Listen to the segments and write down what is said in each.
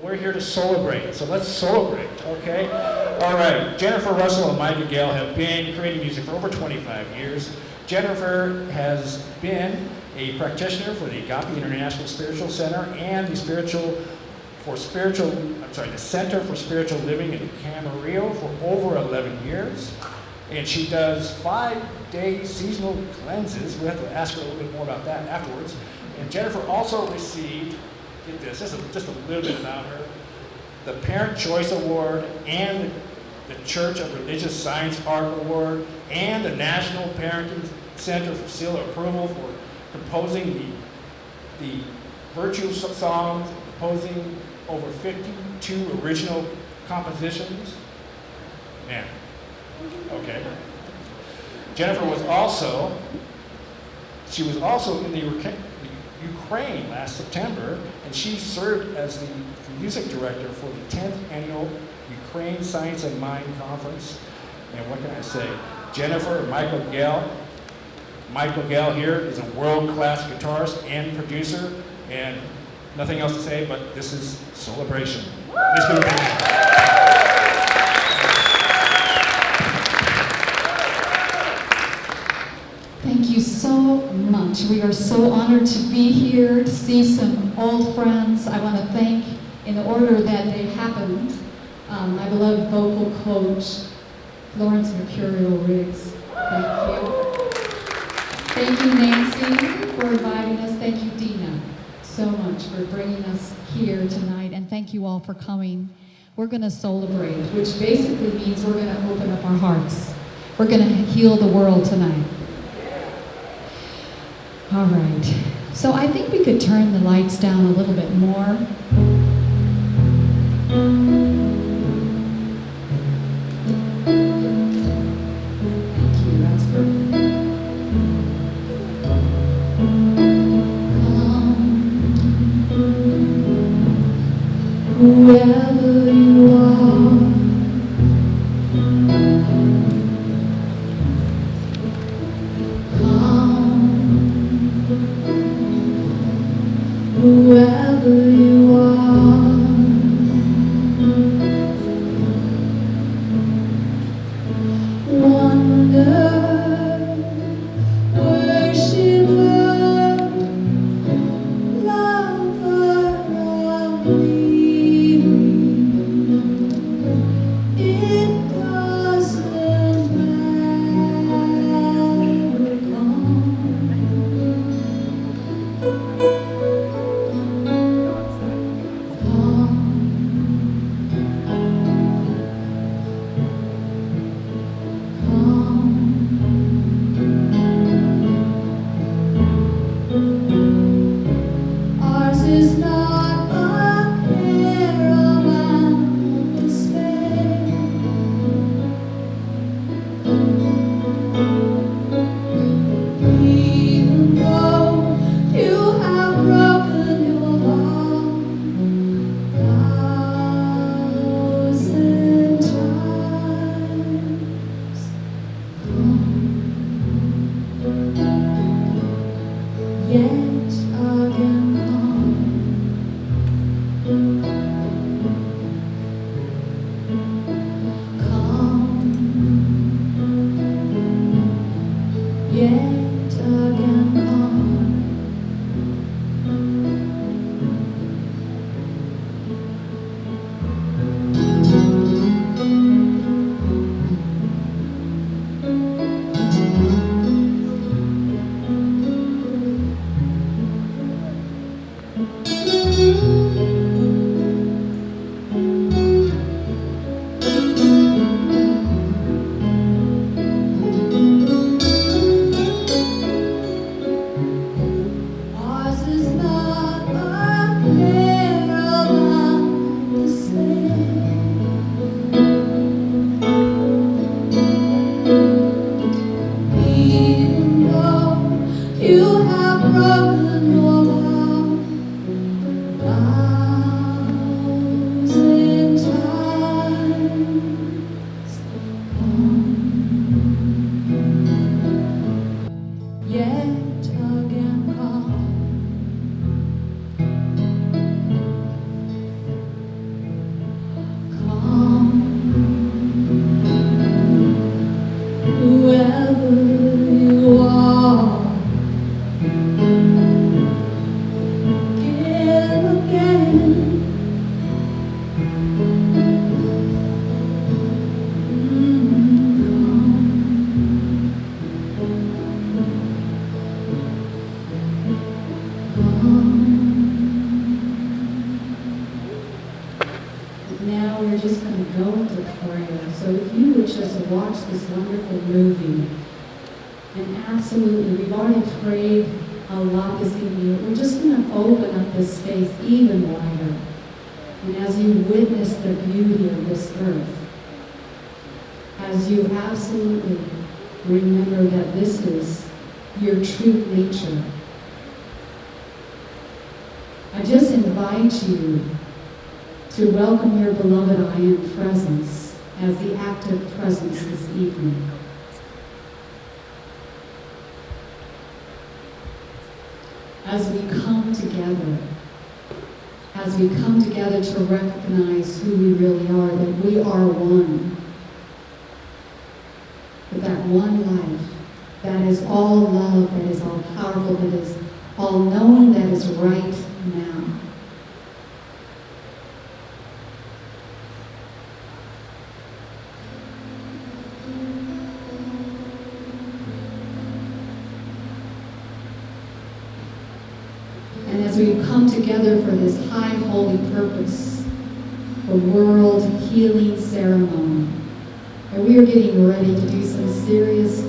We're here to celebrate, so let's celebrate, okay? All right, Jennifer Russell and Micah Gayle have been creating music for over 25 years. Jennifer has been a practitioner for the Agape International Spiritual Center and the Center for Spiritual Living in Camarillo for over 11 years. And she does 5-day seasonal cleanses. We have to ask her a little bit more about that afterwards. And Jennifer also received, get this, just a little bit about her, the Parent Choice Award and the Church of Religious Science Art Award and the National Parenting Center for Seal of Approval for composing the virtue songs, composing over 52 original compositions. Man, okay. Jennifer was also in the Ukraine last September, and she served as the music director for the 10th annual Ukraine Science and Mind Conference. And what can I say? Jennifer and Michael Gayle. Michael Gayle here is a world-class guitarist and producer, and nothing else to say, but this is Soulebration. Please give it a hand. Thank you so much. We are so honored to be here, to see some old friends. I want to thank, in the order that they happened, my beloved vocal coach, Lawrence Mercurial Riggs. Thank you. Thank you, Nancy, for inviting us. Thank you, Dina, so much for bringing us here tonight. And thank you all for coming. We're going to celebrate, which basically means we're going to open up our hearts. We're going to heal the world tonight. All right. So I think we could turn the lights down a little bit more. Thank you. That's perfect. Whoever you are, whoever you are, wonder, worshiper, lover of me. It doesn't matter, ours is not a caravan of despair. Even though you have broken your heart 1,000 times, yet again come, yet again come. if you would just watch this wonderful movie, and absolutely, we've already prayed a lot this evening. We're just going to open up this space even wider. And as you witness the beauty of this earth, as you absolutely remember that this is your true nature, I just invite you to welcome your beloved I Am presence as the active presence this evening. As we come together to recognize who we really are, that we are one. But that one life, that is all love, that is all powerful, that is all knowing, that is right now. And as we come together for this high holy purpose, the world healing ceremony, and we are getting ready to do some serious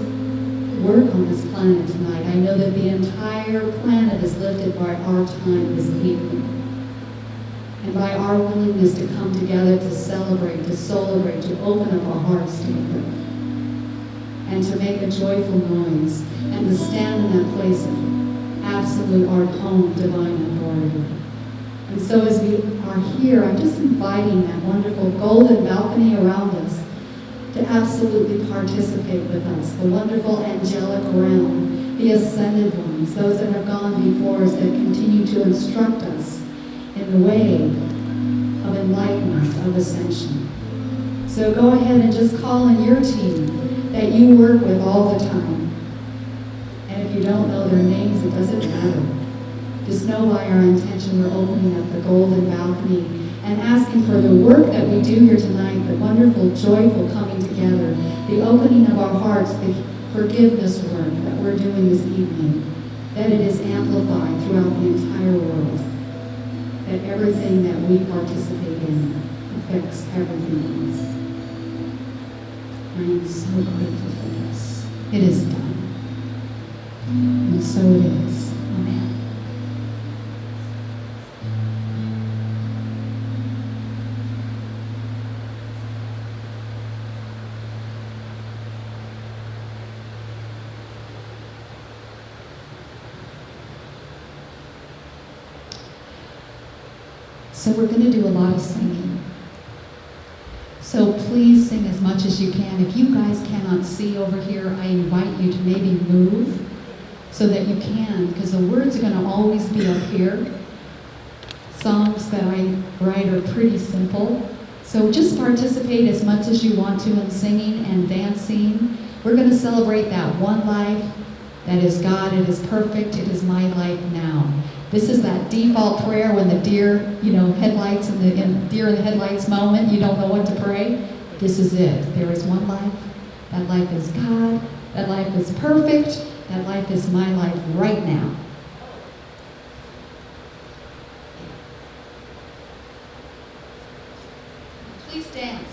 work on this planet tonight. I know that the entire planet is lifted by our time this evening, and by our willingness to come together to celebrate, to open up our hearts together, and to make a joyful noise, and to stand in that place of absolute our own divine authority. And so as we are here, I'm just inviting that wonderful golden balcony around us to absolutely participate with us, the wonderful angelic realm, the ascended ones, those that have gone before us, that continue to instruct us in the way of enlightenment, of ascension. So go ahead and just call in your team that you work with all the time. And if you don't know their names, it doesn't matter. Just know by our intention we're opening up the golden balcony and asking for the work that we do here tonight, the wonderful, joyful coming together, the opening of our hearts, the forgiveness work that we're doing this evening, that it is amplified throughout the entire world, that everything that we participate in affects everything else. I am so grateful for this. It is done. And so it is. Amen. So we're going to do a lot of singing. So please sing as much as you can. If you guys cannot see over here, I invite you to maybe move so that you can, because the words are going to always be up here. Songs that I write are pretty simple. So just participate as much as you want to in singing and dancing. We're going to celebrate that one life that is God. It is perfect. It is my life now. This is that default prayer when the deer, headlights in the deer in the headlights moment, you don't know what to pray. This is it. There is one life. That life is God. That life is perfect. That life is my life right now. Please dance.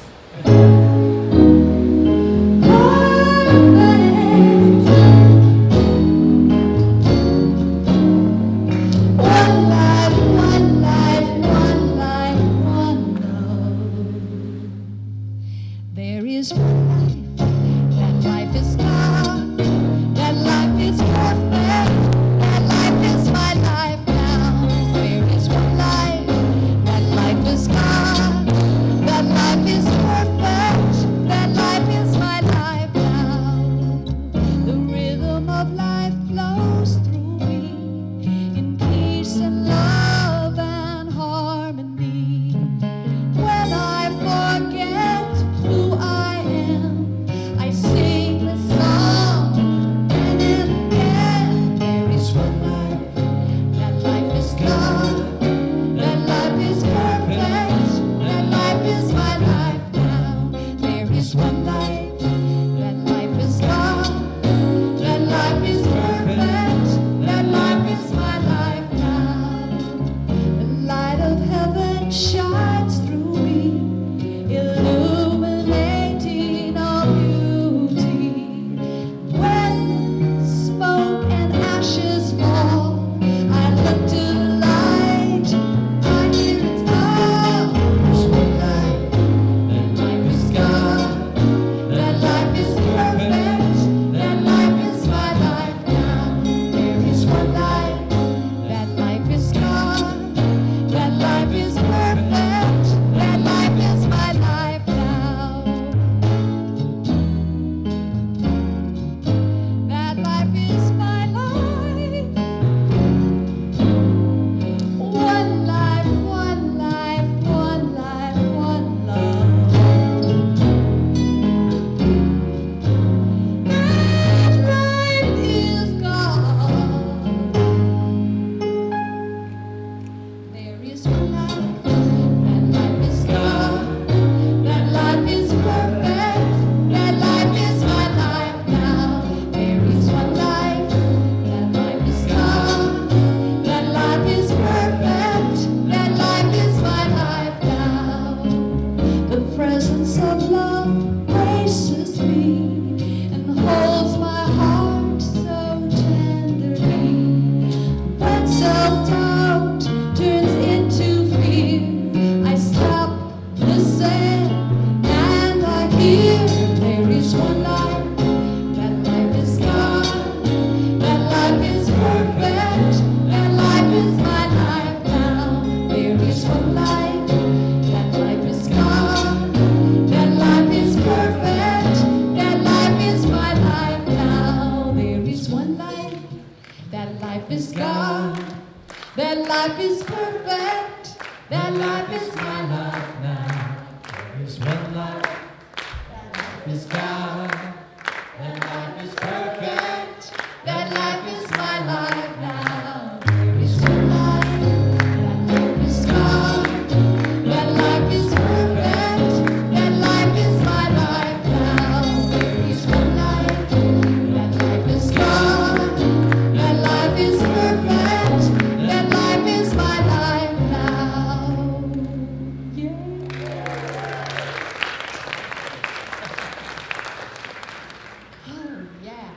Shines through me, illuminating here. There is one life. That life is God. That life is perfect. That life is my life now. There is one life. That life is God. That life is perfect. That life is my life now. There is one life. That life is God. That life is perfect. That life is my life now. There is one life. That life is God. That life is perfect. That life is my life now. There is one life. That life is God. That life is perfect. That life is my life now. There is one life. That life is God. That life is perfect. That life is my life now. Yeah. Oh, yeah.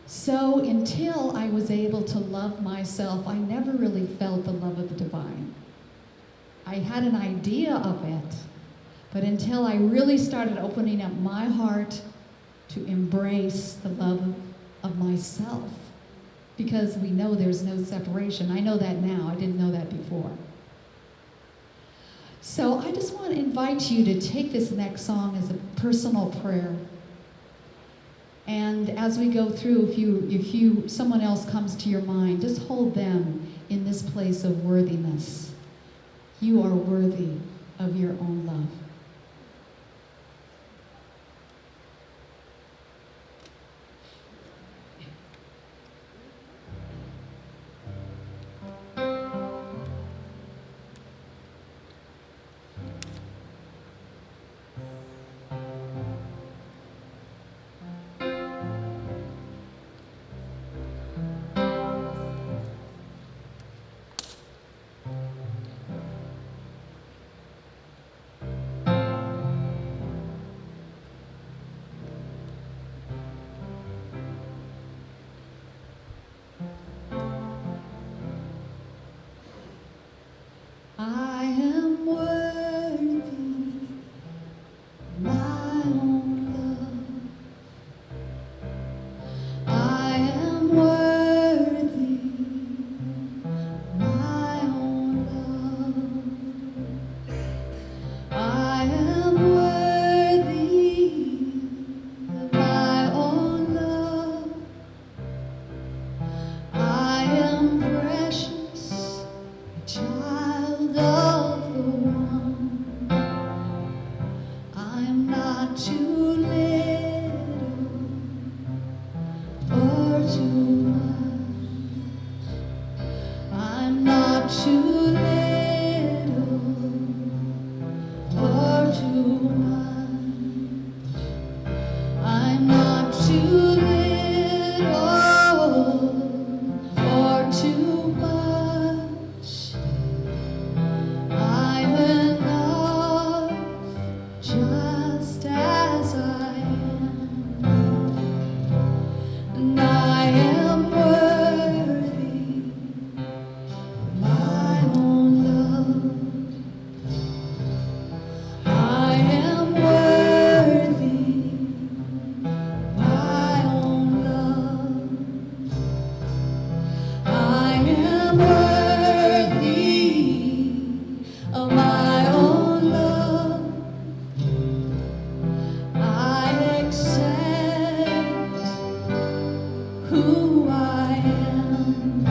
So until I was able to love myself, I never really felt the love of the divine. I had an idea of it, but until I really started opening up my heart to embrace the love of myself, because we know there's no separation. I know that now. I didn't know that before. So I just want to invite you to take this next song as a personal prayer. And as we go through, if someone else comes to your mind, just hold them in this place of worthiness. You are worthy of your own love. I am worthy, my own love. I am worthy, my own love. I am worthy of my own love. I am precious, a child of the one. I am not too little or too much. I'm not too little or too much. I'm not too little or too much. I'm enough just as I am. And I am worthy of my own love. I am worthy of my own love. I am worthy of my own love. I accept who I am,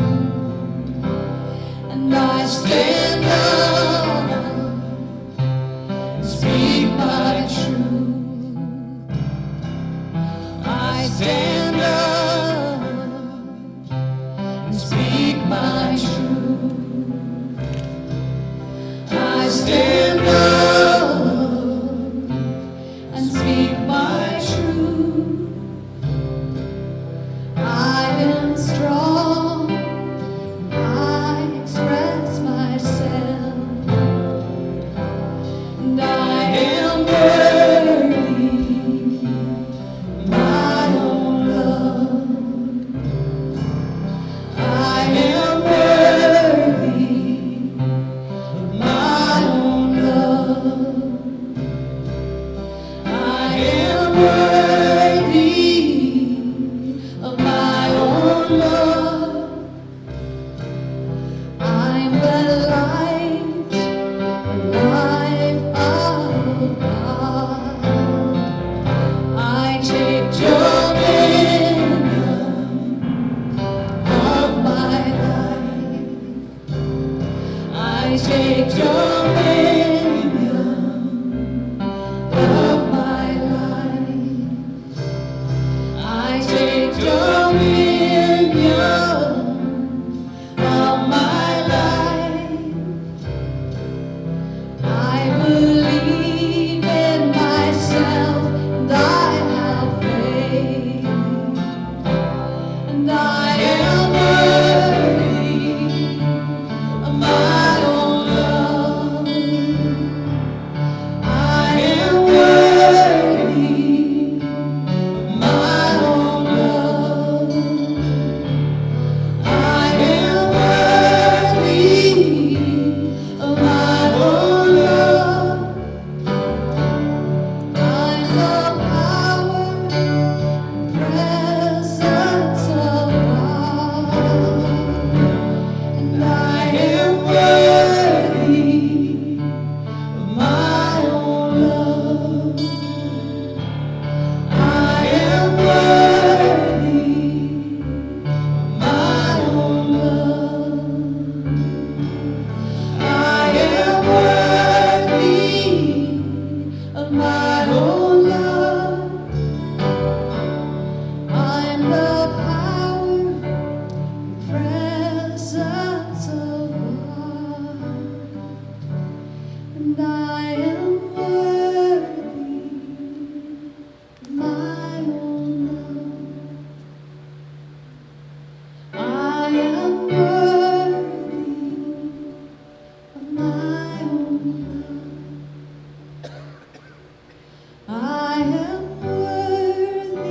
and I stand up and speak my truth. I stand up and speak my truth. I stand up and speak my truth. I am strong. I express myself. the light, the life of God. I take dominion of my life. I take dominion of my life. I take dominion of my life. I believe in myself and I have faith, and I am worthy of my own love. I am worthy of my own love. I am worthy of my own love. I'm the power and presence of God, and I am worthy of my own love. I am worthy of my own love. I am worthy of my own love. I'm the power and presence of God, and I am worthy of my own love. I am worthy of my own love. I am worthy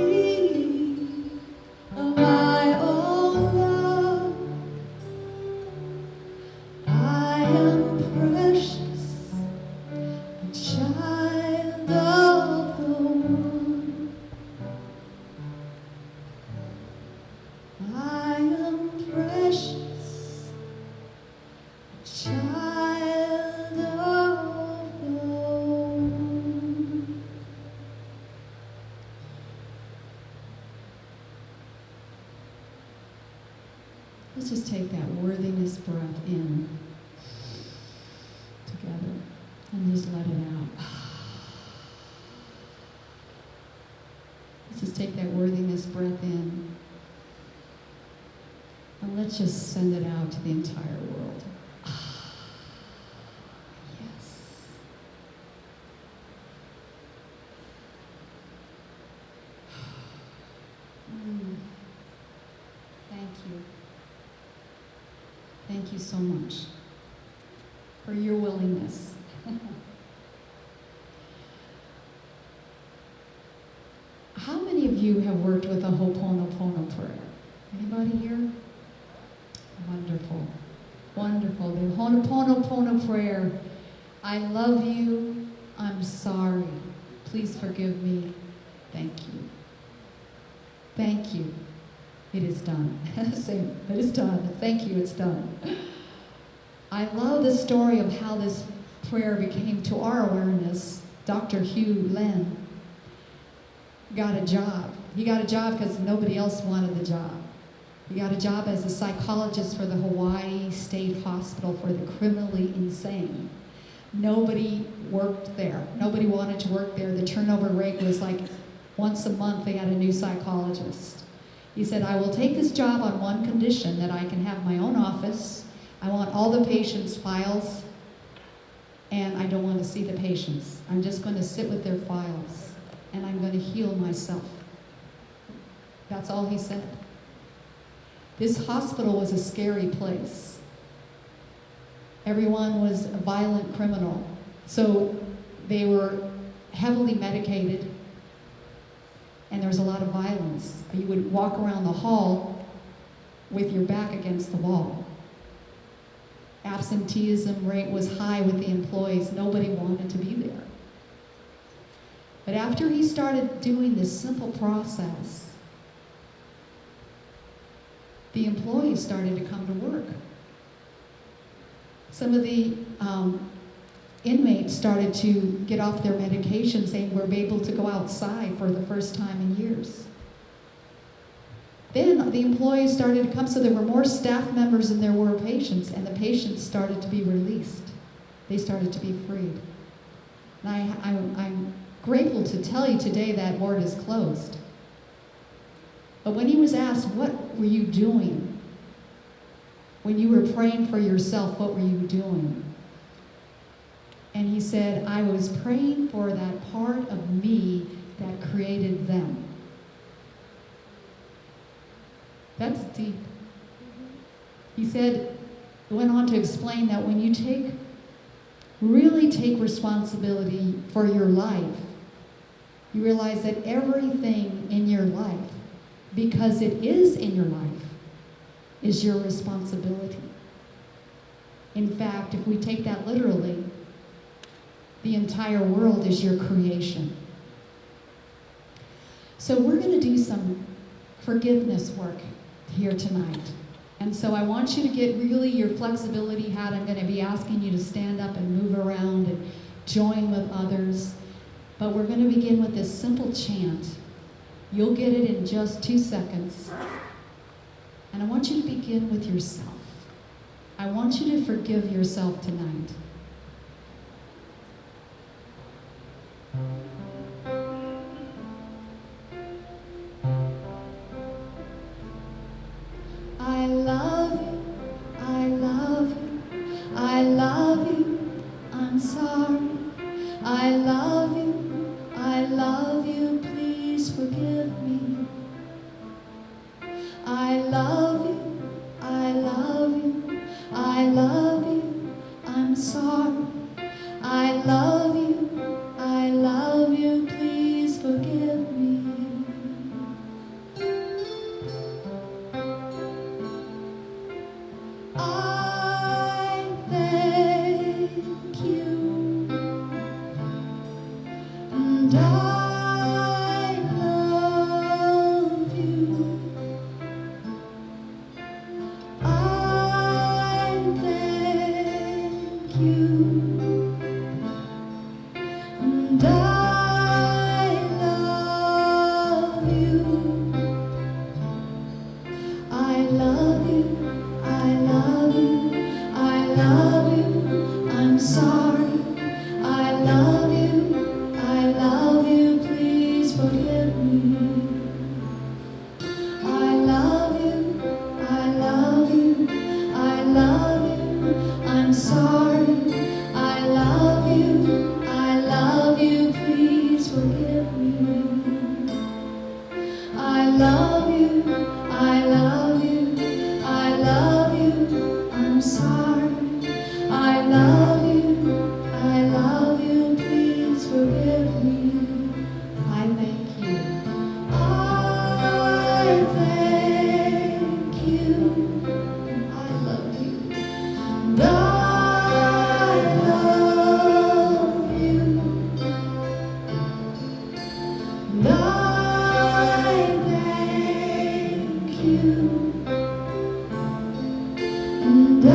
of my own love. I am precious, a child of the one. I am precious, a child of the one. Let's just take that worthiness breath in together and just let it out. Let's just take that worthiness breath in and let's just send it out to the entire world. Yes. Thank you. Thank you so much for your willingness. How many of you have worked with a Ho'oponopono prayer? Anybody here? Wonderful. Wonderful. The Ho'oponopono prayer. I love you. I'm sorry. Please forgive me. Thank you. Thank you. It is done. Same. It is done. Thank you. It's done. I love the story of how this prayer became to our awareness. Dr. Hugh Len got a job. He got a job because nobody else wanted the job. He got a job as a psychologist for the Hawaii State Hospital for the criminally insane. Nobody worked there. Nobody wanted to work there. The turnover rate was like once a month they had a new psychologist. He said, I will take this job on one condition, that I can have my own office. I want all the patients' files, and I don't want to see the patients. I'm just going to sit with their files, and I'm going to heal myself. That's all he said. This hospital was a scary place. Everyone was a violent criminal. So they were heavily medicated, and there was a lot of violence. You would walk around the hall with your back against the wall. Absenteeism rate was high with the employees. Nobody wanted to be there. But after he started doing this simple process, the employees started to come to work. Some of the inmates started to get off their medications. They were able to go outside for the first time in years. Then the employees started to come, so there were more staff members than there were patients, and the patients started to be released. They started to be freed. And I'm grateful to tell you today that ward is closed. But when he was asked, what were you doing? When you were praying for yourself, what were you doing? And he said, I was praying for that part of me that created them. That's deep. He said, went on to explain that when you really take responsibility for your life, you realize that everything in your life, because it is in your life, is your responsibility. In fact, if we take that literally, the entire world is your creation. So we're going to do some forgiveness work here tonight. And so I want you to get really your flexibility hat. I'm going to be asking you to stand up and move around and join with others. But we're going to begin with this simple chant. You'll get it in just 2 seconds. And I want you to begin with yourself. I want you to forgive yourself tonight. I love you, I love you, I love you, I'm sorry. I love you, please forgive me. I love you, I love you, I love you, I'm sorry. I love you, please forgive me. I thank you, and I love you. I thank you, and I love you. I love you, I love you, I love you, I'm sorry. I love you, please forgive me. I love you, I love you, I love you, I'm sorry. I love you, please forgive me. I love you, I love you, I love you, I'm sorry. I love you, please forgive me. I thank you. I thank you. I love you. And I love you. And I thank you. And I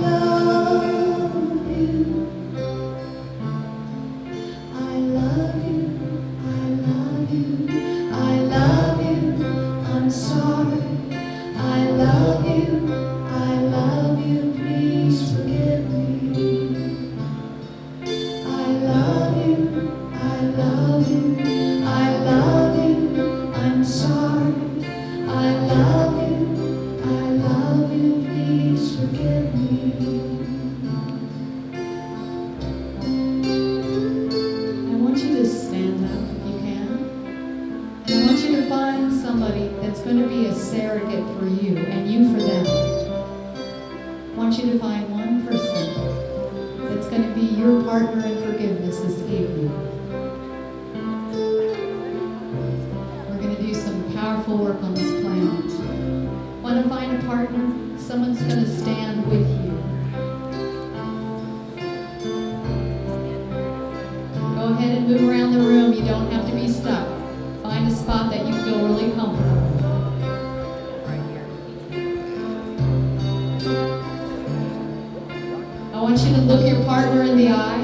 love you. I love you, I love you, I love you, I'm sorry. I love you, please forgive me. I love you, I love you, I love you, I'm sorry. I love you, please forgive me. I want you to stand up if you can. And I want you to find somebody that's going to be a surrogate for you and you for them. I want you to find one person that's going to be your partner in forgiveness this evening. We're going to do some powerful work on this planet. Want to find a partner? Someone's going to stand with you. Go ahead and move around the room. You don't have to be stuck. Find a spot that you feel really comfortable. I want you to look your partner in the eye.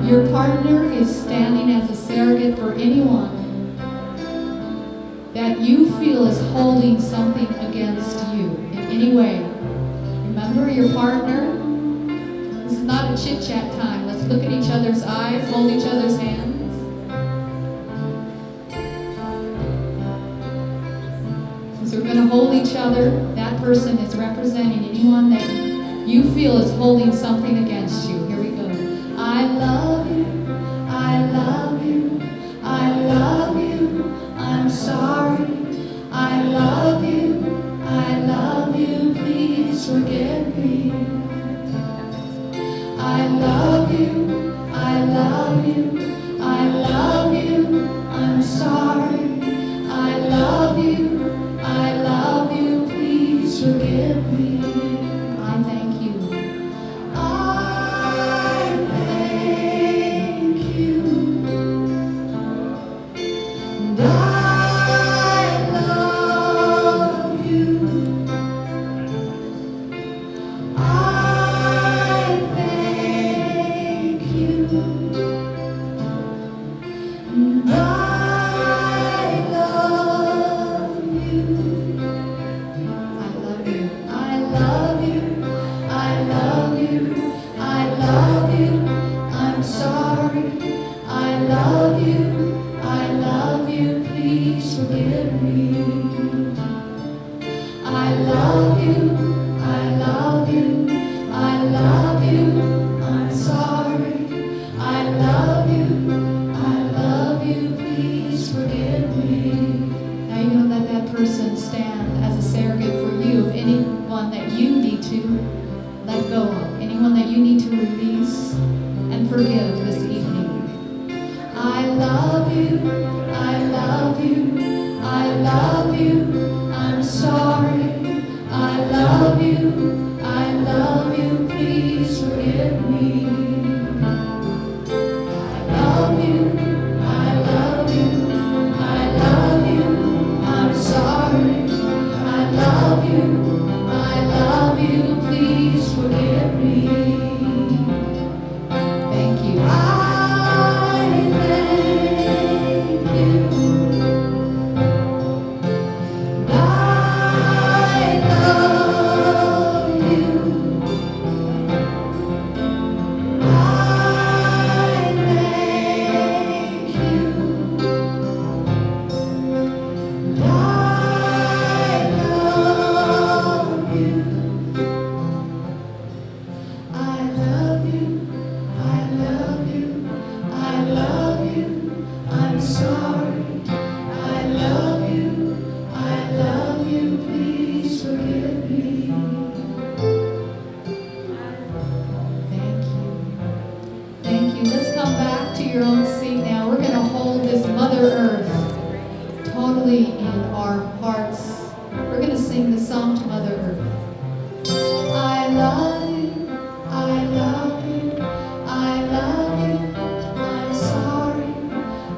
Your partner is standing as a surrogate for anyone that you feel is holding something against you in any way. Remember your partner? This is not a chit-chat time. Let's look at each other's eyes, hold each other's hands. Since we're going to hold each other, that person is representing anyone that you feel is holding something against you. Here we go. I love you. I love you. I love you. I'm sorry. I love you. I love you. Please forgive me. I love you. I love you. I love you. I'm sorry. I love you. I love you. Please forgive me. I thank you. I thank you. And I love you. I thank you. And I love you. I love you. I love you. I love you. I love you. I'm sorry. I love you. I love you. Please forgive me. I love you. I love you. I love you. I'm sorry. I love you. I love you. Please forgive me. Now you're going to let that person stand as a surrogate for you of anyone that you need to let go of, anyone that you need to release and forgive this evening. I love you. I love you. I love you. I'm sorry. I love you. I love you. Please forgive me. I love you. I love you. I love you. I'm sorry. I love you. I love you. Please forgive me. Thank you. I thank you. I love you. I thank you. I love you. I love you. I love you. I love you. I'm sorry. I love you. I love you. Please forgive me. Thank you. Thank you. Let's come back to your own seat now. We're going to hold this Mother Earth totally in our hearts. We're going to sing the song to Mother Earth. I love you. I love you. I love you. I'm sorry.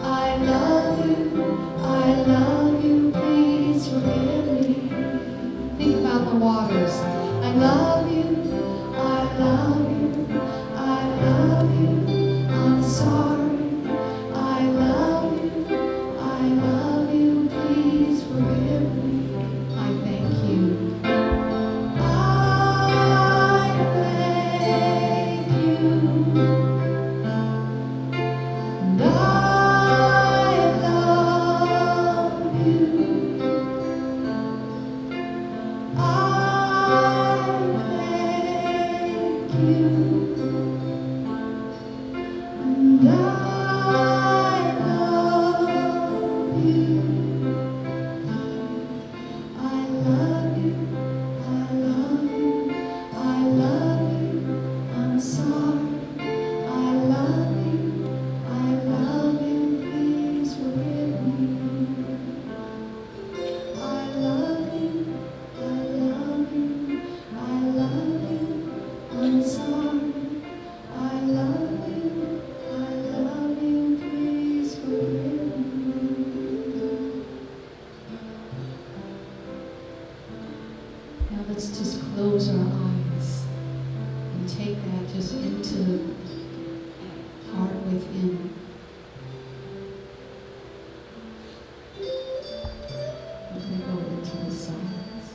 I love you. I love you. Please forgive me. Think about the waters. I love you. I love you. I love you. I'm sorry. I love you. I love you. Please forgive me. I thank you. I thank you. And I love you. I thank you. And I love you. I love you. I love you. I love you. I'm sorry. I love you. I love you. Please forgive me. I love you. I love you. I love you. I'm sorry. I love you. I love you. Please forgive me. Now let's just close our eyes. take that just into the heart within. As we go into the silence.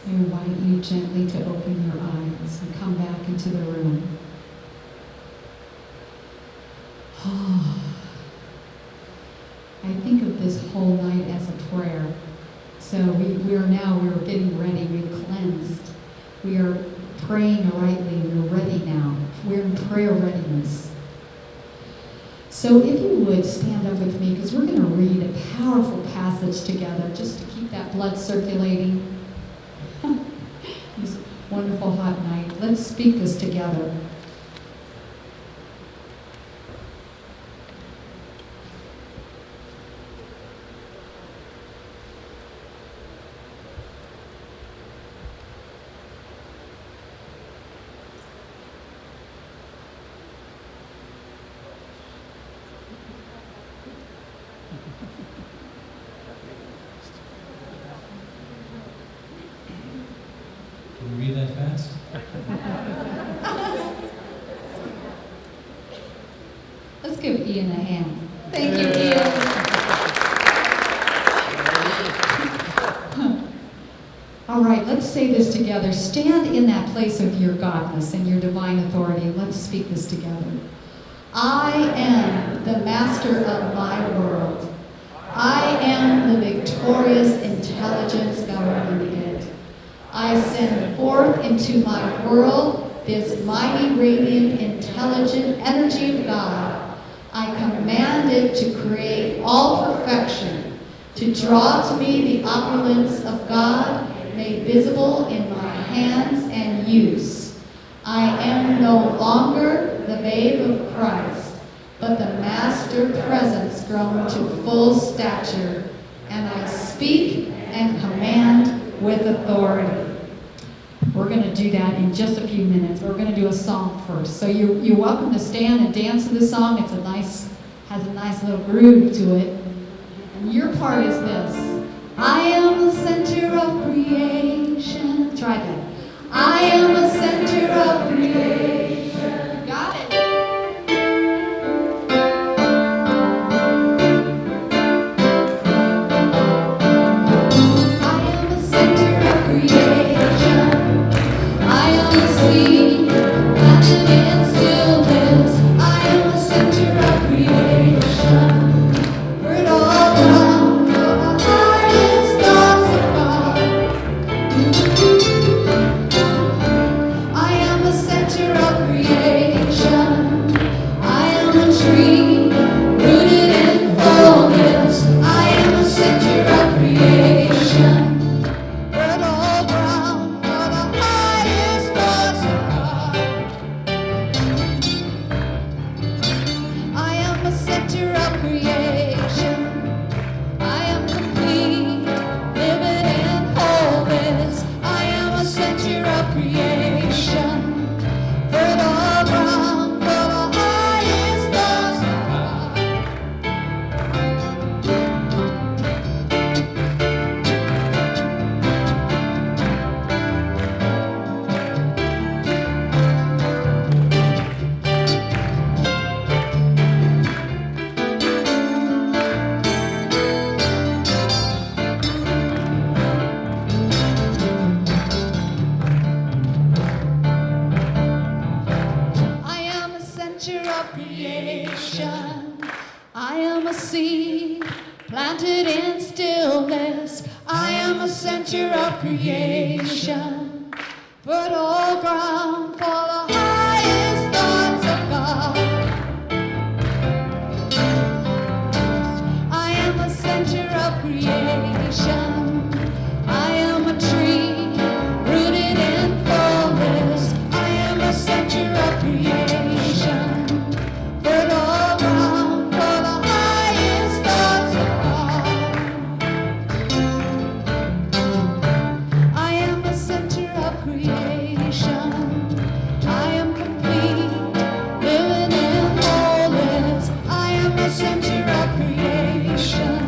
I invite you gently to open your eyes and come back into the room. I think of this whole night as a prayer. So we're getting ready. We've cleansed. We are praying rightly. We're ready now. We're in prayer readiness. So if you would stand up with me, because we're going to read a powerful passage together just to keep that blood circulating. This wonderful hot night. Let's speak this together. Can you read that fast? Let's give Ian a hand. Thank you, Ian. All right, let's say this together. Stand in that place of your godness and your divine authority. Let's speak this together. I am the master of my world. I am the victorious intelligence governing it. I send forth into my world this mighty, radiant, intelligent energy of God. I command it to create all perfection, to draw to me the opulence of God made visible in my hands and use. I am no longer the babe of Christ, but the master presence grown to full stature, and I speak and command with authority. We're going to do that in just a few minutes. We're going to do a song first. So you're welcome to stand and dance to the song. Has a nice little groove to it. And your part is this. I am the center of creation. Try that. I am the center of creation. Got it. I am the center of creation. I am the seed planted in stillness. I am the center of creation. Word all around the highest thoughts of God. I am the center of creation. I am a tree rooted in fullness. I am the center of creation. Fertile ground for the highest thoughts of God. I am the center of creation. I am complete, living in wholeness. I am a center of creation. Fertile ground for the highest thoughts of God. I am a center of creation. I am a seed planted in stillness. I am a center of creation. Fertile ground for the highest thoughts of God. I am a center of creation. I am a tree rooted in fullness. I am a center of creation. Fertile ground for the highest thoughts of God. I am a center of creation. I am complete, living in wholeness. I am a center of creation.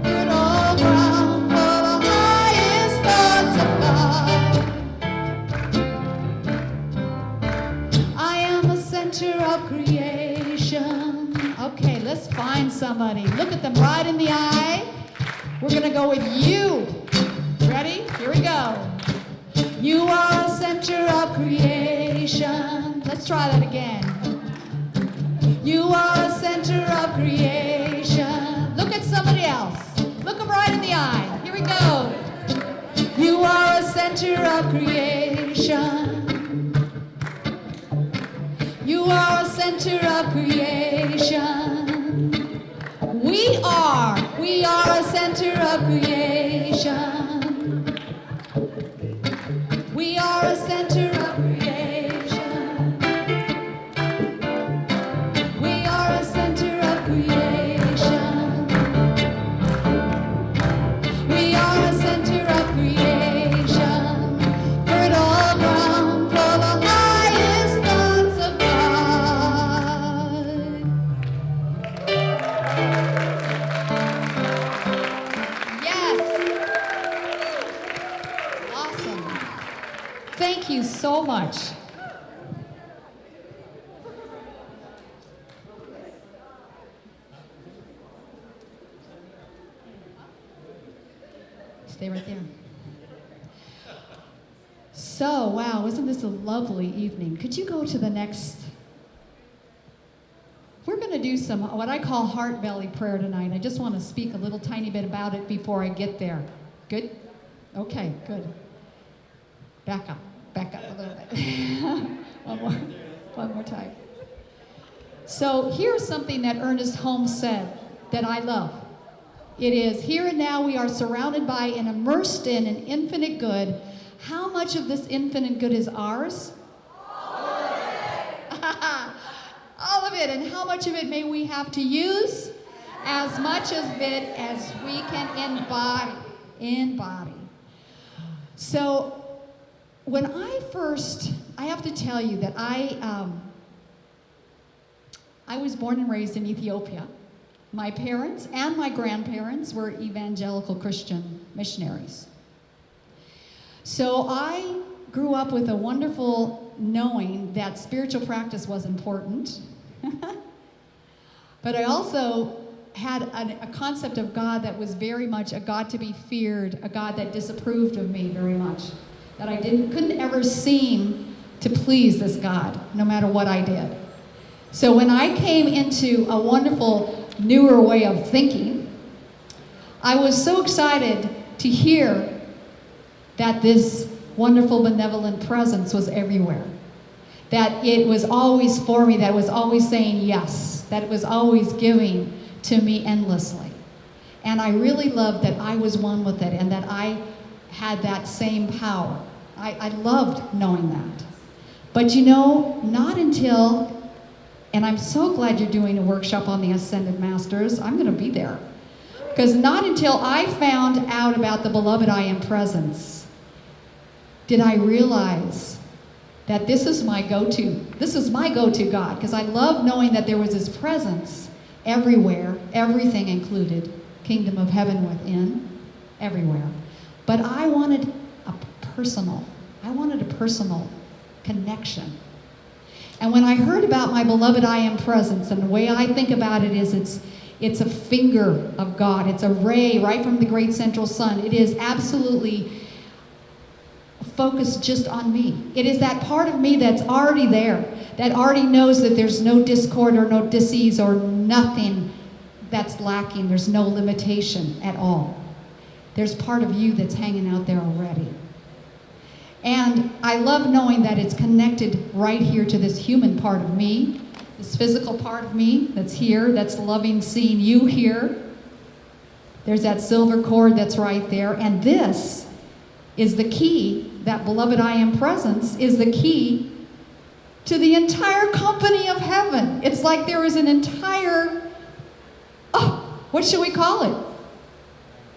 Fertile ground for the highest thoughts of God. I am the center of creation. Okay, let's find somebody. Look at them right in the eye. We're going to go with you. Ready? Here we go. You are a center of creation. Let's try that again. You are a center of creation. Look at somebody else. Look them right in the eye. Here we go. You are a center of creation. You are a center of creation. We are a center of creation. We are a center of creation. Thank you so much. Stay right there. So, wow, wasn't this a lovely evening? Could you go to the next? We're going to do some, what I call heart belly prayer tonight. I just want to speak a little tiny bit about it before I get there. Good? Okay, good. Back up a little bit. one more time. So here's something that Ernest Holmes said that I love. It is, here and now we are surrounded by and immersed in an infinite good. How much of this infinite good is ours? All of it. And how much of it may we have to use? As much of it as we can embody. So when I have to tell you that I was born and raised in Ethiopia. My parents and my grandparents were evangelical Christian missionaries. So I grew up with a wonderful knowing that spiritual practice was important. But I also had a concept of God that was very much a God to be feared, a God that disapproved of me very much. That I couldn't ever seem to please this God, no matter what I did. So when I came into a wonderful, newer way of thinking, I was so excited to hear that this wonderful, benevolent presence was everywhere. That it was always for me, that it was always saying yes, that it was always giving to me endlessly. And I really loved that I was one with it and that I had that same power. I loved knowing that. But you know, not until, and I'm so glad you're doing a workshop on the Ascended Masters. I'm going to be there. Because not until I found out about the Beloved I Am Presence did I realize that this is my go-to. This is my go-to God, because I love knowing that there was His presence everywhere, everything included, kingdom of heaven within, everywhere. But I wanted a personal connection. And when I heard about my Beloved I Am Presence, and the way I think about it is it's a finger of God. It's a ray right from the great central sun. It is absolutely focused just on me. It is that part of me that's already there, that already knows that there's no discord or no disease or nothing that's lacking. There's no limitation at all. There's part of you that's hanging out there already. And I love knowing that it's connected right here to this human part of me, this physical part of me that's here, that's loving seeing you here. There's that silver cord that's right there. And this is the key, that Beloved I Am Presence is the key to the entire company of heaven. It's like there is an entire, what should we call it?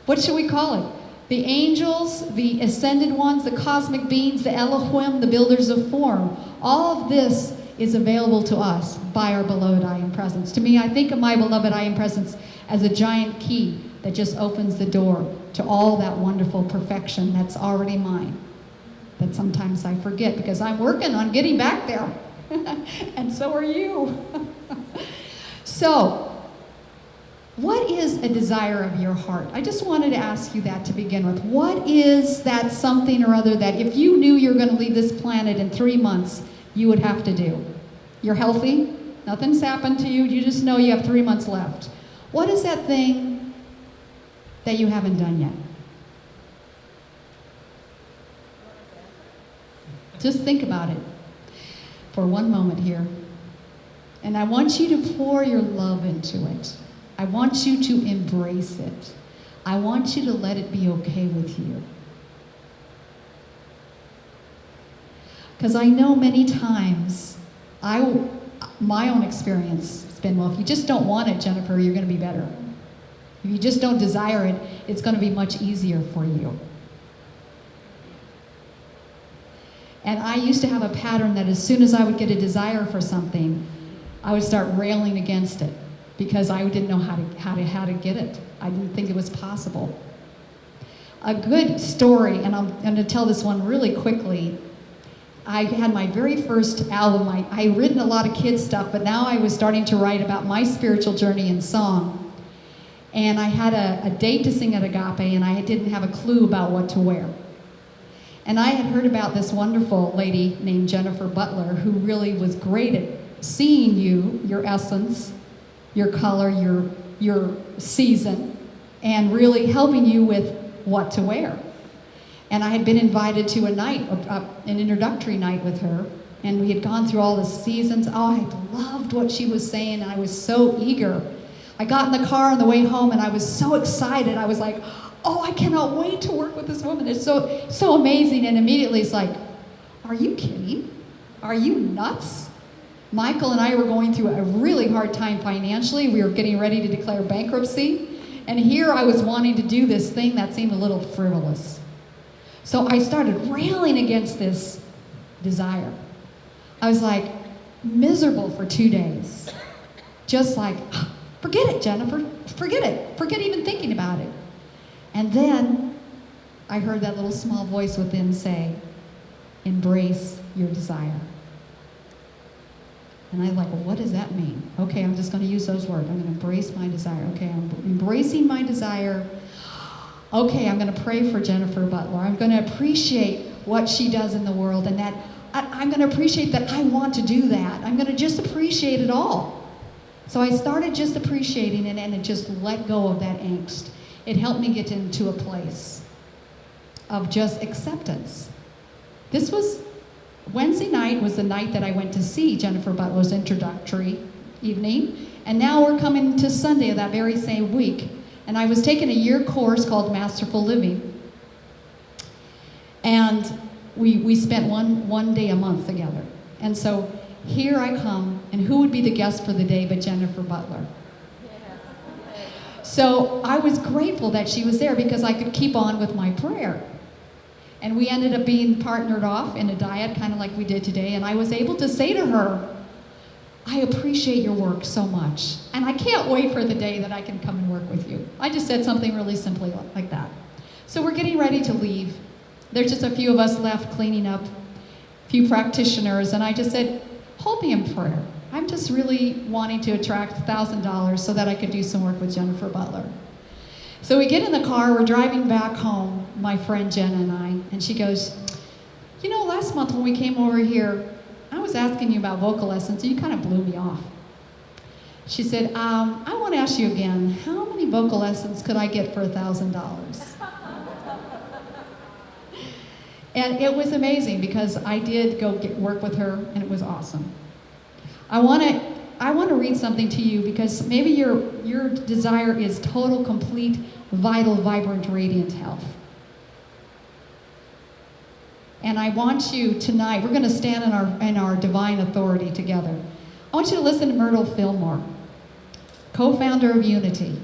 What should we call it? The angels, the ascended ones, the cosmic beings, the Elohim, the builders of form. All of this is available to us by our Beloved I Am Presence. To me, I think of my Beloved I Am Presence as a giant key that just opens the door to all that wonderful perfection that's already mine. That sometimes I forget because I'm working on getting back there. And so are you. So, what is a desire of your heart? I just wanted to ask you that to begin with. What is that something or other that if you knew you were going to leave this planet in 3 months, you would have to do? You're healthy, nothing's happened to you, you just know you have 3 months left. What is that thing that you haven't done yet? Just think about it for one moment here. And I want you to pour your love into it. I want you to embrace it. I want you to let it be okay with you. Because I know many times, my own experience has been, well, if you just don't want it, Jennifer, you're going to be better. If you just don't desire it, it's going to be much easier for you. And I used to have a pattern that as soon as I would get a desire for something, I would start railing against it because I didn't know how to get it. I didn't think it was possible. A good story, and I'm going to tell this one really quickly. I had my very first album. I had written a lot of kids stuff, but now I was starting to write about my spiritual journey in song. And I had a date to sing at Agape, and I didn't have a clue about what to wear. And I had heard about this wonderful lady named Jennifer Butler, who really was great at seeing you, your essence, your color, your season, and really helping you with what to wear. And I had been invited to a night, an introductory night with her, and we had gone through all the seasons. Oh, I loved what she was saying, and I was so eager. I got in the car on the way home, and I was so excited. I was like, oh, I cannot wait to work with this woman. It's so amazing. And immediately it's like, are you kidding? Are you nuts? Michael and I were going through a really hard time financially. We were getting ready to declare bankruptcy. And here I was wanting to do this thing that seemed a little frivolous. So I started railing against this desire. I was like miserable for 2 days. Just like, forget it, Jennifer. Forget it. Forget even thinking about it. And then I heard that little small voice within say, embrace your desire. And I was like, well, what does that mean? Okay, I'm just going to use those words. I'm going to embrace my desire. Okay, I'm embracing my desire. Okay, I'm going to pray for Jennifer Butler. I'm going to appreciate what she does in the world, and that I'm going to appreciate that I want to do that. I'm going to just appreciate it all. So I started just appreciating it, and it just let go of that angst. It helped me get into a place of just acceptance. This was, Wednesday night was the night that I went to see Jennifer Butler's introductory evening, and now we're coming to Sunday of that very same week. And I was taking a year course called Masterful Living. And we spent one day a month together. And so here I come, and who would be the guest for the day but Jennifer Butler? So I was grateful that she was there because I could keep on with my prayer. And we ended up being partnered off in a diet, kind of like we did today, and I was able to say to her, I appreciate your work so much, and I can't wait for the day that I can come and work with you. I just said something really simply like that. So we're getting ready to leave. There's just a few of us left cleaning up, a few practitioners, and I just said, hold me in prayer. I'm just really wanting to attract $1,000 so that I could do some work with Jennifer Butler. So we get in the car, we're driving back home, my friend Jenna and I, and she goes, you know, last month when we came over here, I was asking you about vocal lessons, and you kind of blew me off. She said, I want to ask you again, how many vocal lessons could I get for $1,000? And it was amazing because I did go work with her, and it was awesome. I want to read something to you because maybe your desire is total, complete, vital, vibrant, radiant health. And I want you tonight, we're going to stand in our divine authority together. I want you to listen to Myrtle Fillmore, co-founder of Unity.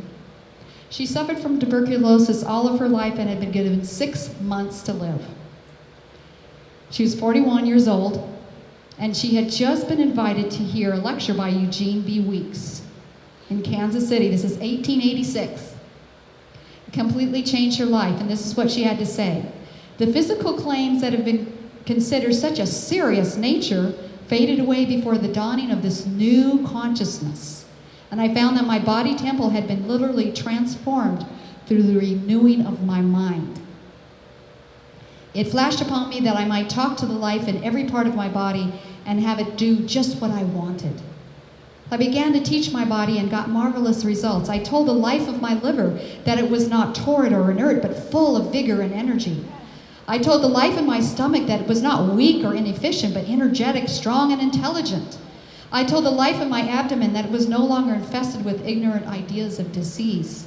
She suffered from tuberculosis all of her life and had been given 6 months to live. She was 41 years old, and she had just been invited to hear a lecture by Eugene B. Weeks in Kansas City. This is 1886. It completely changed her life, and this is what she had to say. The physical claims that have been considered such a serious nature faded away before the dawning of this new consciousness. And I found that my body temple had been literally transformed through the renewing of my mind. It flashed upon me that I might talk to the life in every part of my body and have it do just what I wanted. I began to teach my body and got marvelous results. I told the life of my liver that it was not torrid or inert, but full of vigor and energy. I told the life in my stomach that it was not weak or inefficient, but energetic, strong, and intelligent. I told the life in my abdomen that it was no longer infested with ignorant ideas of disease,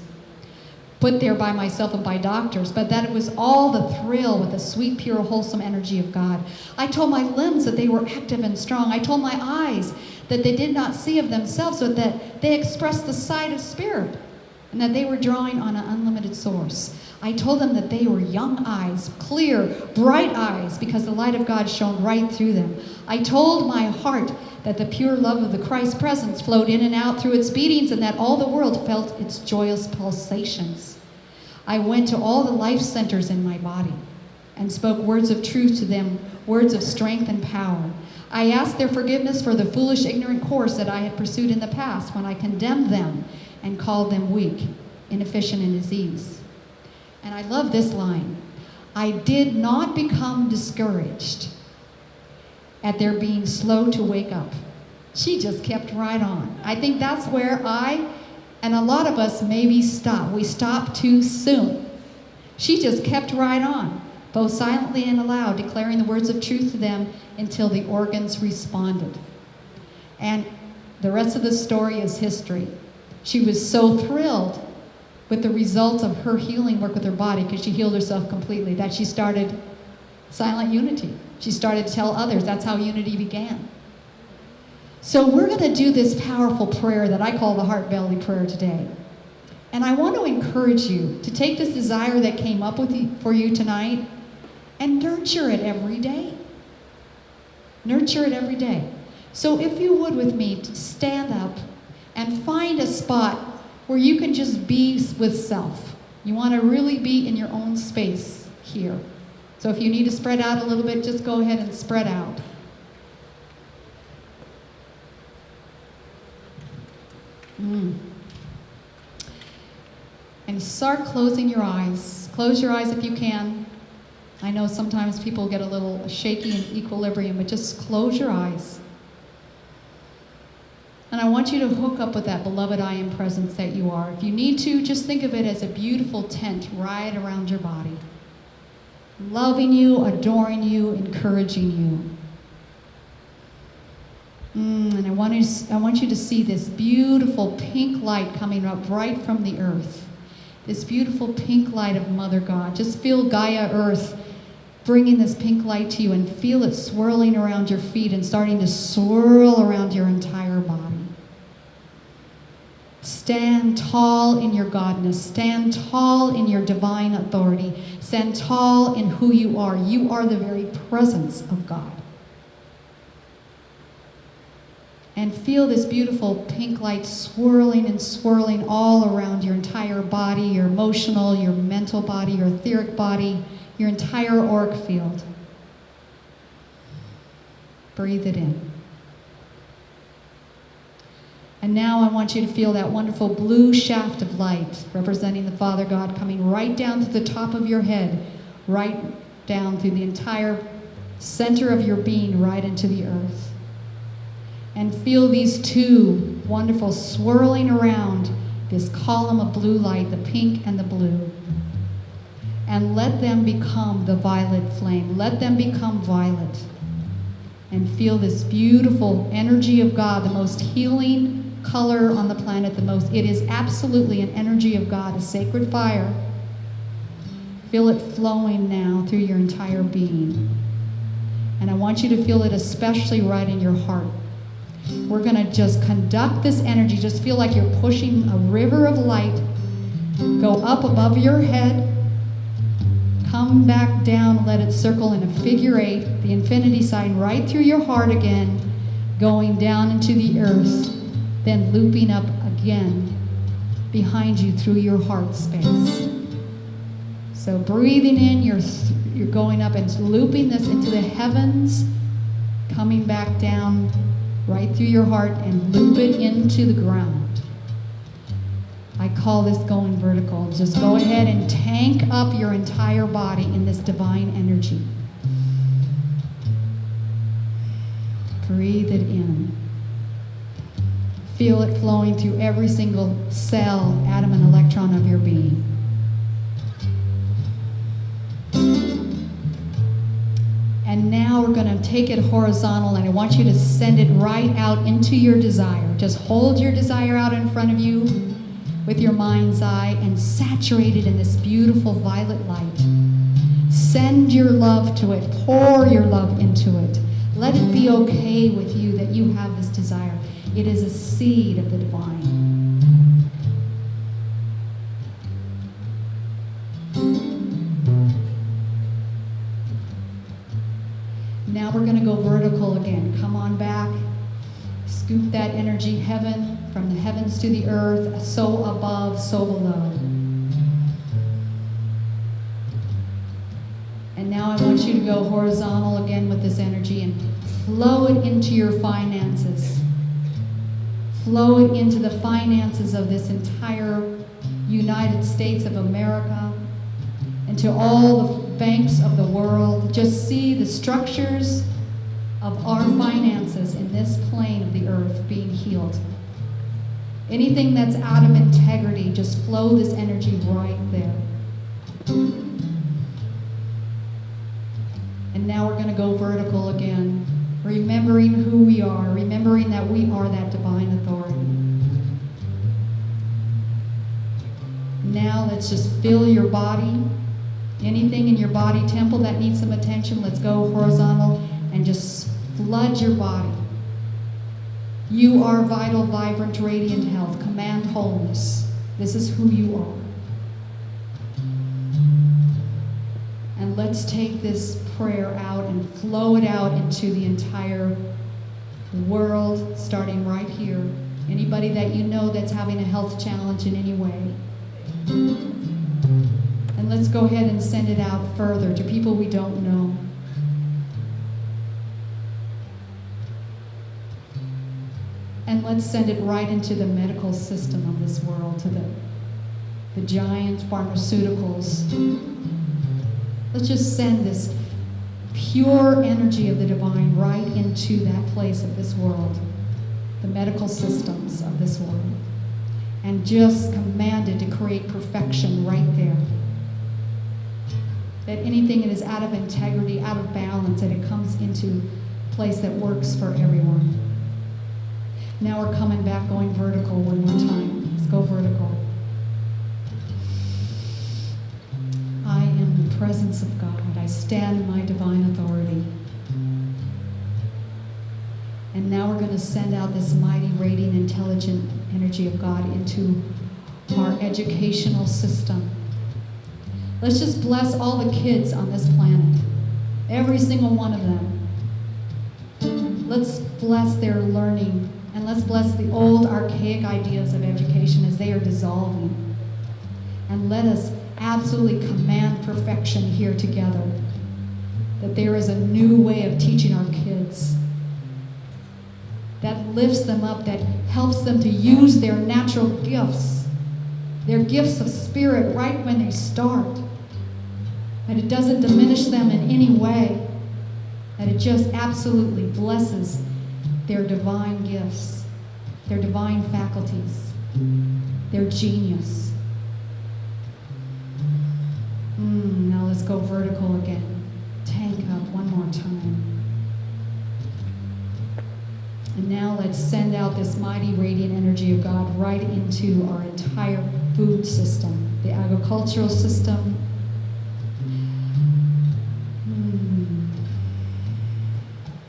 put there by myself and by doctors, but that it was all the thrill with the sweet, pure, wholesome energy of God. I told my limbs that they were active and strong. I told my eyes that they did not see of themselves, but that they expressed the sight of spirit, and that they were drawing on an unlimited source. I told them that they were young eyes, clear, bright eyes, because the light of God shone right through them. I told my heart that the pure love of the Christ presence flowed in and out through its beatings, and that all the world felt its joyous pulsations. I went to all the life centers in my body, and spoke words of truth to them, words of strength and power. I asked their forgiveness for the foolish, ignorant course that I had pursued in the past when I condemned them and called them weak, inefficient, and diseased. And I love this line. I did not become discouraged at their being slow to wake up. She just kept right on. I think that's where I and a lot of us maybe stop. We stop too soon. She just kept right on, both silently and aloud, declaring the words of truth to them until the organs responded. And the rest of the story is history. She was so thrilled with the results of her healing work with her body, because she healed herself completely, that she started silent unity. She started to tell others. That's how unity began. So we're going to do this powerful prayer that I call the Heart Belly Prayer today. And I want to encourage you to take this desire that came up for you tonight and nurture it every day. Nurture it every day. So if you would with me, stand up and find a spot where you can just be with self. You want to really be in your own space here. So if you need to spread out a little bit, just go ahead and spread out. And start closing your eyes. Close your eyes if you can. I know sometimes people get a little shaky in equilibrium, but just close your eyes. And I want you to hook up with that beloved I am presence that you are. If you need to, just think of it as a beautiful tent right around your body. Loving you, adoring you, encouraging you. And I want you to see this beautiful pink light coming up right from the earth. This beautiful pink light of Mother God. Just feel Gaia Earth bringing this pink light to you, and feel it swirling around your feet and starting to swirl around your entire body. Stand tall in your godness. Stand tall in your divine authority. Stand tall in who you are. You are the very presence of God. And feel this beautiful pink light swirling and swirling all around your entire body, your emotional, your mental body, your etheric body, your entire auric field. Breathe it in. And now I want you to feel that wonderful blue shaft of light representing the Father God coming right down to the top of your head, right down through the entire center of your being, right into the earth. And feel these two wonderful swirling around this column of blue light, the pink and the blue. And let them become the violet flame. Let them become violet. And feel this beautiful energy of God, the most healing color on the planet, it is absolutely an energy of God, a sacred fire. Feel it flowing now through your entire being. And I want you to feel it especially right in your heart. We're going to just conduct this energy. Just feel like you're pushing a river of light. Go up above your head. Come back down. Let it circle in a figure 8, the infinity sign, right through your heart again, going down into the earth, then looping up again behind you through your heart space. So breathing in, you're going up and looping this into the heavens, coming back down right through your heart and loop it into the ground. I call this going vertical. Just go ahead and tank up your entire body in this divine energy. Breathe it in. Feel it flowing through every single cell, atom, and electron of your being. And now we're going to take it horizontal, and I want you to send it right out into your desire. Just hold your desire out in front of you with your mind's eye and saturate it in this beautiful violet light. Send your love to it. Pour your love into it. Let it be okay with you that you have this desire. It is a seed of the divine. Now we're going to go vertical again. Come on back. Scoop that energy, heaven, from the heavens to the earth, so above, so below. And now now I want you to go horizontal again with this energy and flow it into your finances. Flow it into the finances of this entire United States of America, into all the banks of the world. Just see the structures of our finances in this plane of the earth being healed. Anything that's out of integrity, just flow this energy right there. And now we're going to go vertical again, remembering who we are, remembering that we are that divine authority. Now let's just fill your body. Anything in your body temple that needs some attention, let's go horizontal and just flood your body. You are vital, vibrant, radiant health. Command wholeness. This is who you are. And let's take this prayer out and flow it out into the entire world, starting right here. Anybody that you know that's having a health challenge in any way. And let's go ahead and send it out further to people we don't know. And let's send it right into the medical system of this world, to the giant pharmaceuticals. Let's just send this pure energy of the divine right into that place of this world, the medical systems of this world, and just command it to create perfection right there. That anything that is out of integrity, out of balance, that it comes into a place that works for everyone. Now we're coming back, going vertical one more time. Let's go vertical. I am the presence of God. I stand in my divine authority. And now we're going to send out this mighty, radiant, intelligent energy of God into our educational system. Let's just bless all the kids on this planet. Every single one of them. Let's bless their learning. And let's bless the old, archaic ideas of education as they are dissolving. And let us absolutely command perfection here together. That there is a new way of teaching our kids. That lifts them up, that helps them to use their natural gifts. Their gifts of spirit right when they start. That it doesn't diminish them in any way. That it just absolutely blesses their divine gifts, their divine faculties, their genius. Now let's go vertical again. Tank up one more time. And now let's send out this mighty radiant energy of God right into our entire food system, the agricultural system.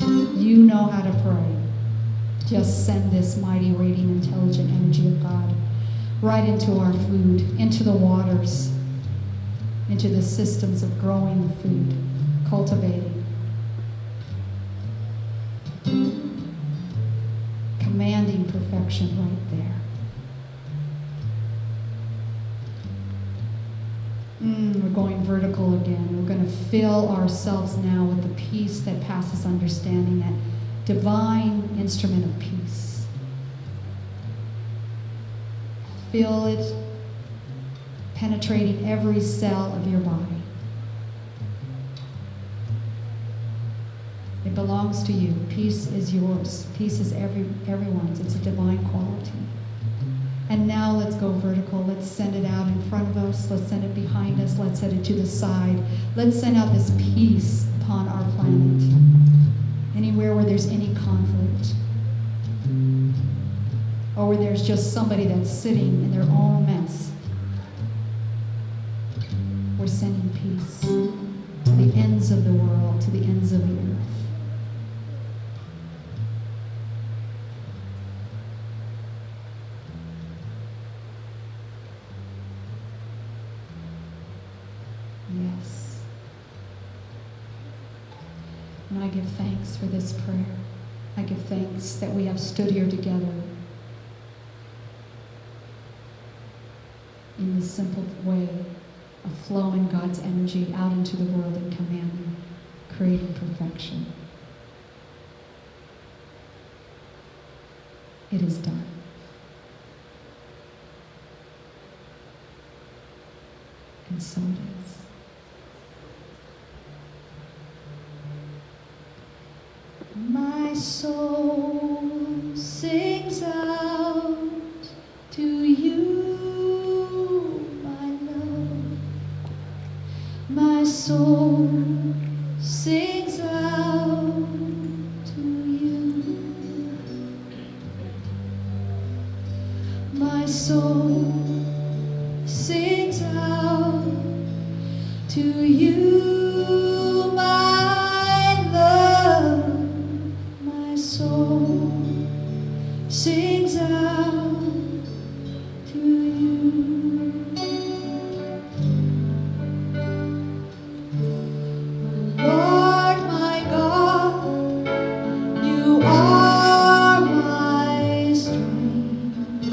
You know how to pray. Just send this mighty, radiant, intelligent energy of God right into our food, into the waters, into the systems of growing the food, cultivating. Commanding perfection right there. We're going vertical again. We're going to fill ourselves now with the peace that passes understanding, that divine instrument of peace. Feel it penetrating every cell of your body. It belongs to you. Peace is yours. Peace is everyone's. It's a divine quality. And now let's go vertical. Let's send it out in front of us. Let's send it behind us. Let's send it to the side. Let's send out this peace upon our planet. Anywhere where there's any conflict, or where there's just somebody that's sitting in their own mess, we're sending peace to the ends of the world, to the ends of the earth. Yes. And I give thanks for this prayer. I give thanks that we have stood here together in this simple way of flowing God's energy out into the world and commanding. craving perfection. It is done. And so it is. My soul sings out to you, my love. My soul sings out to you. My soul sings out to you, my love. My soul sings out to you. Lord, my God, you are my strength.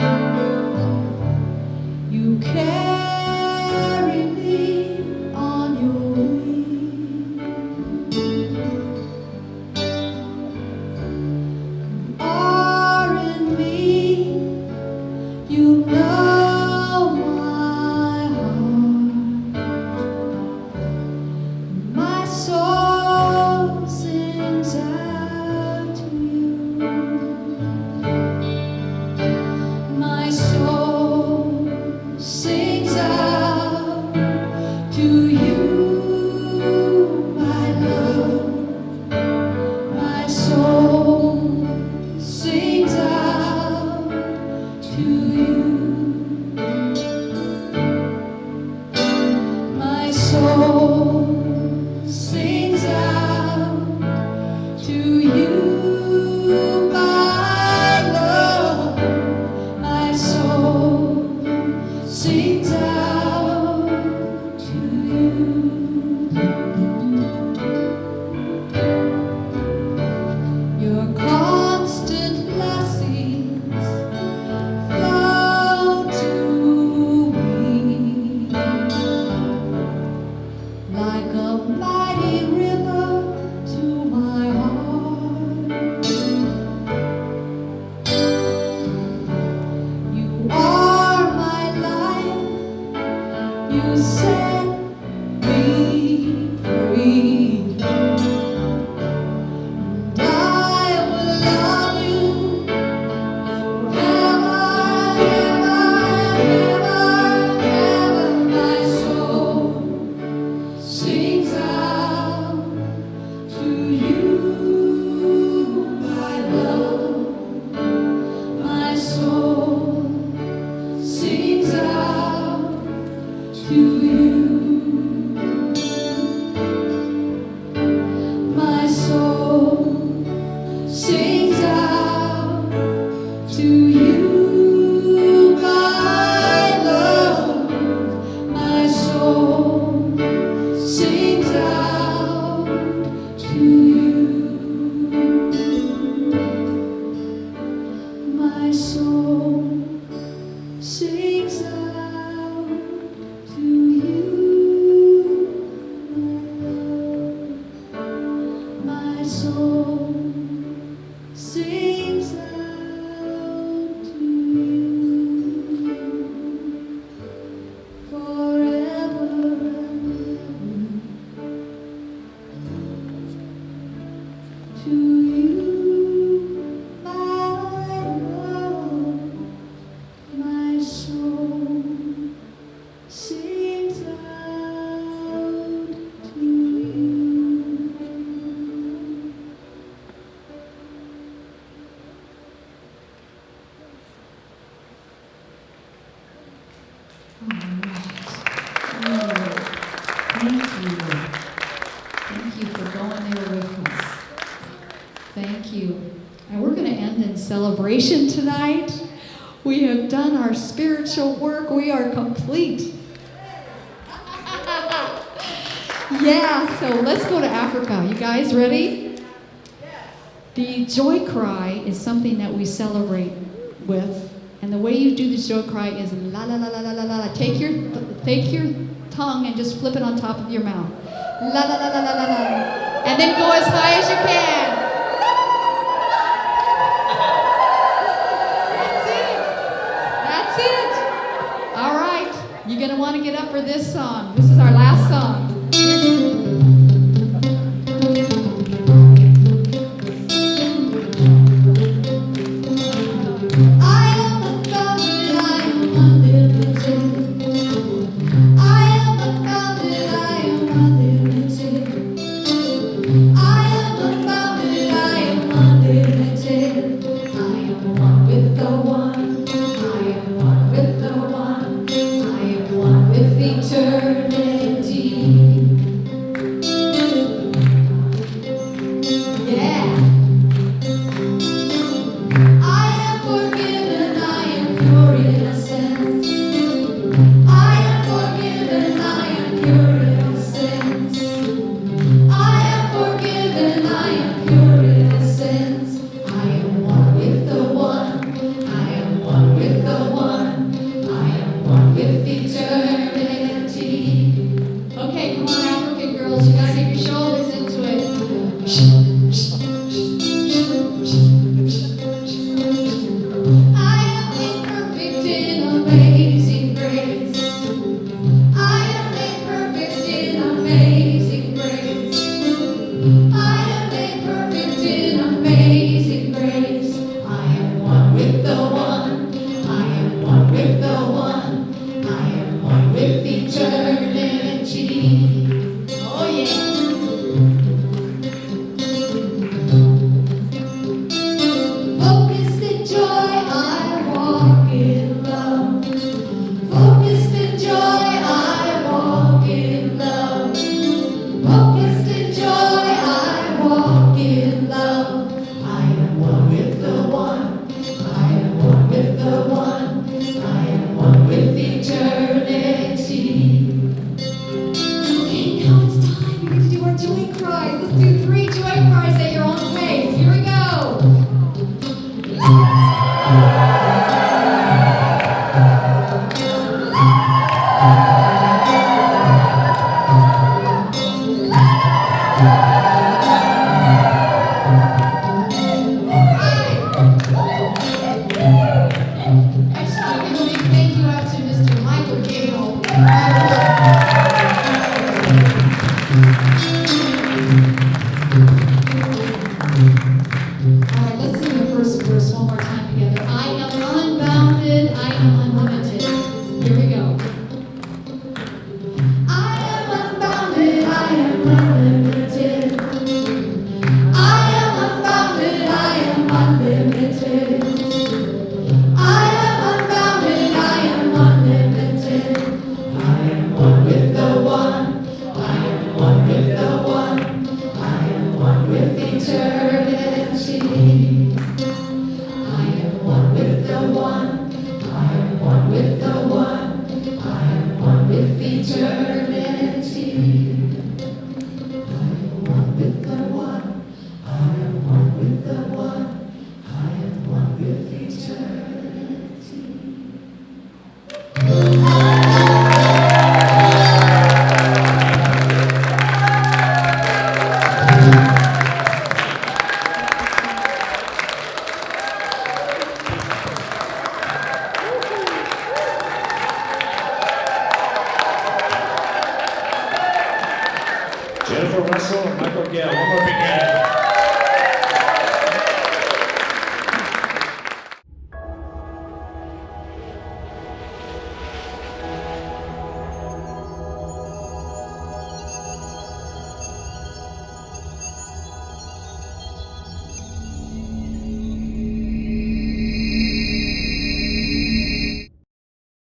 You carry me on your wings. You are in me. You know my heart. My soul sings out to you. My soul sings out to you, my love. My soul sings out to you. My soul sings out to you, my love. My soul sings out to you. Your constant blessings flow to me like a mighty river to my heart. You are my life. You set me free. And I will love you forever, ever, ever, ever. My soul sings out to you, my love. My soul sings out to you. My soul sings out to you, my love. My soul sings out to you. My soul sings out to you, my love. My soul sings out to you forever and ever. To you, my love. My soul sings out to you. All right. Thank you. Thank you for going there with us. Thank you. And we're going to end in celebration tonight. We have done our spiritual work. We are complete. Yeah, so let's go to Africa. You guys ready? The joy cry is something that we celebrate with. And the way you do the joy cry is la la la la la la la. Take your tongue and just flip it on top of your mouth. La la la la la la la. And then go as high as you can. That's it. All right. You're going to want to get up for this song. This is our last song. Eternity.